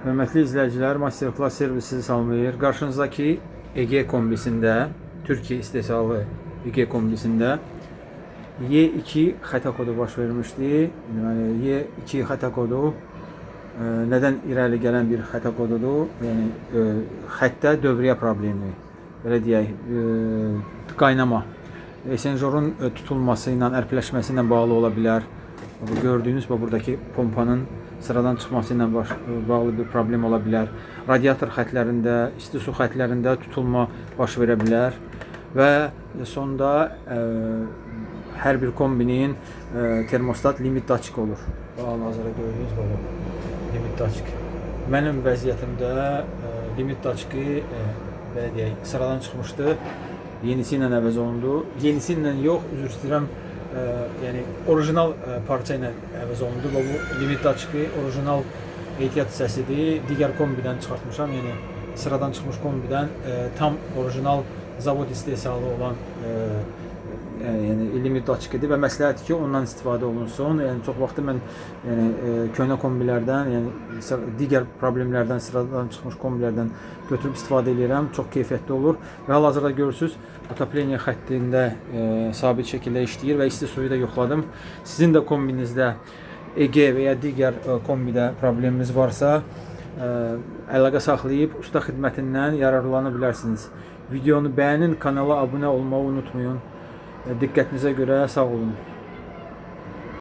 Hörmətli izləyicilər, Masterclass servisi sizi salamlayır. Qarşınızdakı EG kombisində, Türkiyə istehsalı EG kombisində Y2 xəta kodu baş vermişdi. Yəni Y2 xəta kodu nədən irəli gələn bir xəta kodudur? Yəni xəttə dövriyyə problemi, belə deyək, qaynama, esenjorun tutulması ilə, ərpləşməsi ilə bağlı ola bilər. Gördüyünüz buradakı pompanın sıradan çıxması ilə bağlı bir problem ola bilər. Radiator xətlərində, isti su xətlərində tutulma baş verə bilər və sonda hər bir kombinin termostat limit daçik olur. Hal-hazırda gördüyünüz bu limit daçik. Mənim vəziyyətimdə limit daçiki belə deyək, sıradan çıxmışdı. Yenisi ilə əvəz olundu. Yenisi ilə yox, üzr istəyirəm. Yəni orijinal parça ilə əvəz olundu və bu limit daçiki orijinal ehtiyat hissəsidir. Digər kombidən çıxartmışam, yəni sıradan çıxmış kombidən tam orijinal zavod istehsalı olan yəni limit daçikidir və məsləhətdir ki, ondan istifadə olunsun. Yəni çox vaxt mən köhnə kombilərdən, yəni digər problemlərdən, sıradan çıxmış kombilərdən götürüb istifadə edirəm. Çox keyfiyyətli olur və hal-hazırda görürsüz, otopleniya xəttində sabit şəkildə işləyir və isti suyu da yoxladım. Sizin də kombinizdə EG və ya digər kombidə probleminiz varsa, əlaqə saxlayıb usta xidmətindən yararlana bilərsiniz. Videonu bəyənin, kanala abunə olmağı unutmayın. Diqqətinizə görə sağ olun.